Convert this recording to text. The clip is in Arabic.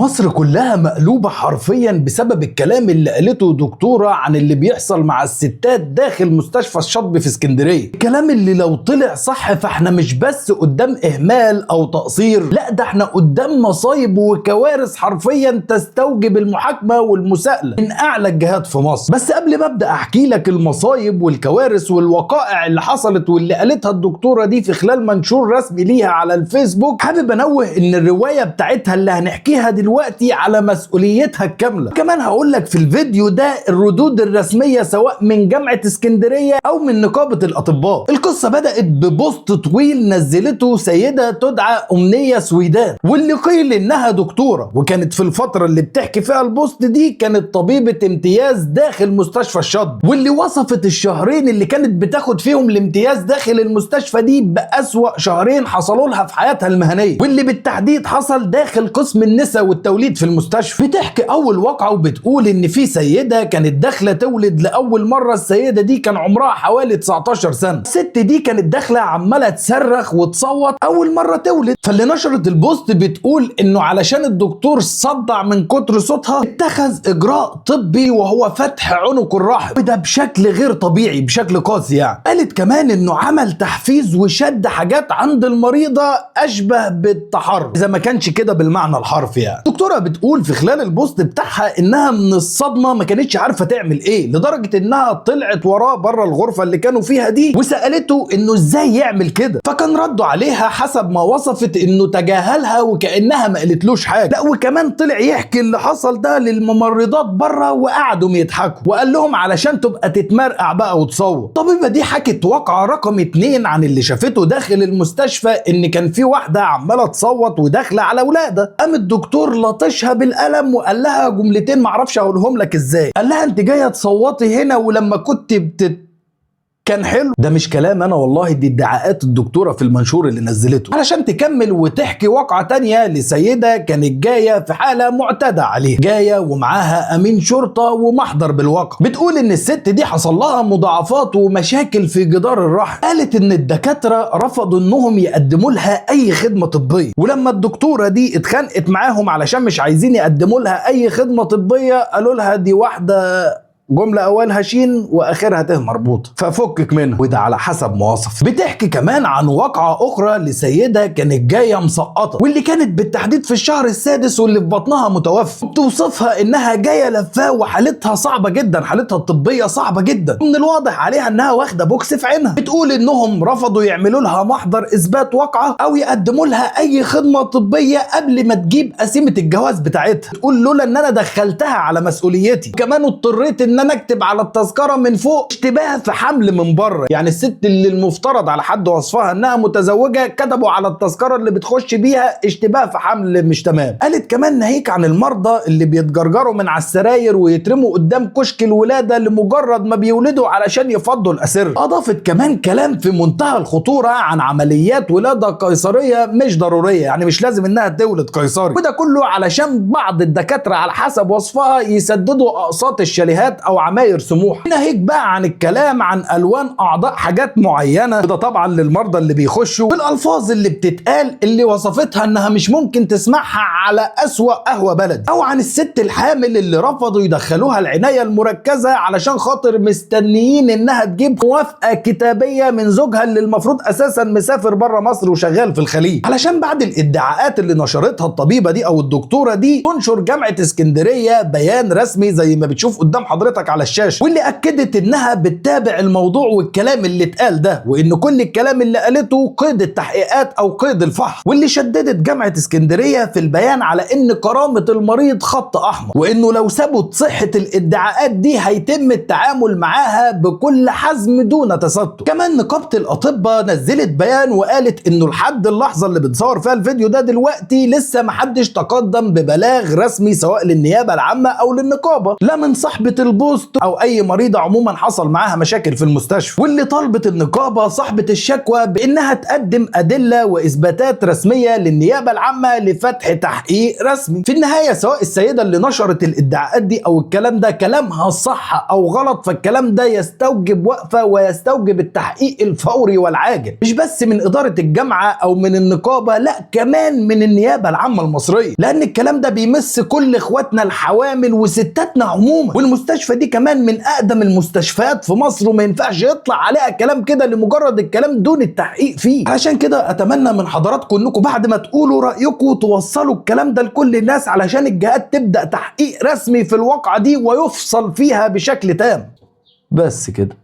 مصر كلها مقلوبة حرفيا بسبب الكلام اللي قالته دكتورة عن اللي بيحصل مع الستات داخل مستشفى الشاطبي في اسكندرية. الكلام اللي لو طلع صح فاحنا مش بس قدام اهمال او تقصير، لا ده احنا قدام مصايب وكوارث حرفيا تستوجب المحاكمة والمساءلة من اعلى الجهات في مصر. بس قبل ما ابدا احكي لك المصايب والكوارث والوقائع اللي حصلت واللي قالتها الدكتورة دي في خلال منشور رسمي ليها على الفيسبوك، حابب انوه ان الرواية بتاعتها اللي هنحكيها دلوقتي على مسؤوليتها الكاملة. كمان هقول لك في الفيديو ده الردود الرسمية سواء من جامعة اسكندرية او من نقابة الاطباء. القصة بدأت ببوست طويل نزلته سيدة تدعى أمنية سويدان، واللي قيل انها دكتورة، وكانت في الفترة اللي بتحكي فيها البوست دي كانت طبيبة امتياز داخل مستشفى الشاطبي، واللي وصفت الشهرين اللي كانت بتاخد فيهم الامتياز داخل المستشفى دي بأسوأ شهرين حصلوا لها في حياتها المهنية، واللي بالتحديد حصل داخل قسم النساء والتوليد في المستشفى. بتحكي اول واقعة وبتقول ان في سيدة كانت داخلة تولد لاول مرة. السيدة دي كان عمرها حوالي 19 سنة. الست دي كانت داخلة عمالة تصرخ وتصوت اول مرة تولد. فاللي نشرت البوست بتقول انه علشان الدكتور صدع من كتر صوتها اتخذ اجراء طبي وهو فتح عنق الرحم، وده بشكل غير طبيعي بشكل قاسي يعني. قالت كمان انه عمل تحفيز وشد حاجات عند المريضة اشبه بالتحرك، اذا ما كانش كده بالمعنى الحرفي يعني. الدكتورة بتقول في خلال البوست بتاعها انها من الصدمة ما كانتش عارفة تعمل ايه، لدرجة انها طلعت وراه بره الغرفة اللي كانوا فيها دي وسألته انه ازاي يعمل كده، فكان رده عليها حسب ما وصفت انه تجاهلها وكأنها ما قالتلوش حاجة. لا وكمان طلع يحكي اللي حصل ده للممرضات بره وقعدوا يضحكوا، وقال لهم علشان تبقى تتمرقع بقى وتصوت. الطبيبة دي حكت واقعة رقم 2 عن اللي شافته داخل المستشفى، ان كان في واحدة عمالة تصوت وداخلة على ولادة. قام الدكتور لطشها بالقلم وقال لها جملتين معرفش اقولهم لك ازاي. قال لها انت جاية تصوتي هنا ولما كنت كان حلو. ده مش كلام انا والله، دي ادعاءات الدكتورة في المنشور اللي نزلته، علشان تكمل وتحكي واقعة تانية لسيدة كانت جاية في حالة معتدى عليها، جاية ومعاها امين شرطة ومحضر بالواقع. بتقول ان الست دي حصل لها مضاعفات ومشاكل في جدار الرحم. قالت ان الدكاترة رفضوا انهم يقدموا لها اي خدمة طبية، ولما الدكتورة دي اتخانقت معاهم علشان مش عايزين يقدموا لها اي خدمة طبية قالوا لها دي واحدة جملة أولها شين وآخرها ته مربوطة ففكك منها، وده على حسب مواصف. بتحكي كمان عن واقعة أخرى لسيدة كانت جاية مسقطة، واللي كانت بالتحديد في الشهر السادس واللي في بطنها متوفى. بتوصفها إنها جاية لفاه وحالتها صعبة جدا، حالتها الطبية صعبة جدا، من الواضح عليها إنها واخدة بوكس في عينها. بتقول إنهم رفضوا يعملوا لها محضر إثبات واقعة أو يقدموا لها أي خدمة طبية قبل ما تجيب قسيمة الجواز بتاعتها. بتقول لولا إن أنا دخلتها على مسؤوليتي، كمان اضطريت إن انا اكتب على التذكره من فوق اشتباه في حمل من بره. يعني الست اللي المفترض على حد وصفها انها متزوجه كتبوا على التذكره اللي بتخش بيها اشتباه في حمل مش تمام. قالت كمان ناهيك عن المرضى اللي بيتجرجروا من على السراير ويترموا قدام كشك الولاده لمجرد ما بيولدوا علشان يفضوا الاسر. اضافت كمان كلام في منتهى الخطوره عن عمليات ولاده قيصريه مش ضروريه، يعني مش لازم انها تولد قيصري، وده كله علشان بعض الدكاتره على حسب وصفها يسددوا اقساط الشاليهات او عماير سموح. ناهيك بقى عن الكلام عن الوان اعضاء حاجات معينه، وده طبعا للمرضى اللي بيخشوا، بالالفاظ اللي بتتقال اللي وصفتها انها مش ممكن تسمعها على اسوأ قهوه بلدي، او عن الست الحامل اللي رفضوا يدخلوها العنايه المركزه علشان خاطر مستنيين انها تجيب موافقه كتابيه من زوجها اللي المفروض اساسا مسافر بره مصر وشغال في الخليج، علشان بعد الادعاءات اللي نشرتها الطبيبه دي او الدكتوره دي تنشر جامعه اسكندريه بيان رسمي زي ما بتشوف قدام حضرتك على الشاشه، واللي اكدت انها بتتابع الموضوع والكلام اللي اتقال ده، وان كل الكلام اللي قالته قيد التحقيقات او قيد الفحص، واللي شددت جامعه اسكندريه في البيان على ان كرامه المريض خط احمر، وانه لو ثبت صحه الادعاءات دي هيتم التعامل معاها بكل حزم دون تستر. كمان نقابه الاطباء نزلت بيان وقالت انه لحد اللحظه اللي بتصور فيها الفيديو ده دلوقتي لسه محدش تقدم ببلاغ رسمي سواء للنيابه العامه او للنقابه، لا من صاحبه البوست بوست او اي مريضه عموما حصل معاها مشاكل في المستشفى، واللي طالبت النقابه صاحبه الشكوى بانها تقدم ادله واثباتات رسميه للنيابه العامه لفتح تحقيق رسمي. في النهايه سواء السيده اللي نشرت الادعاءات دي او الكلام ده كلامها صح او غلط، فالكلام ده يستوجب وقفه ويستوجب التحقيق الفوري والعاجل، مش بس من اداره الجامعه او من النقابه، لا كمان من النيابه العامه المصريه، لان الكلام ده بيمس كل اخواتنا الحوامل وستاتنا عموما. والمستشفى دي كمان من اقدم المستشفيات في مصر، وما ينفعش يطلع عليها كلام كده لمجرد الكلام دون التحقيق فيه. علشان كده اتمنى من حضراتكم انكم بعد ما تقولوا رايكم توصلوا الكلام ده لكل الناس، علشان الجهات تبدا تحقيق رسمي في الواقعه دي ويفصل فيها بشكل تام. بس كده.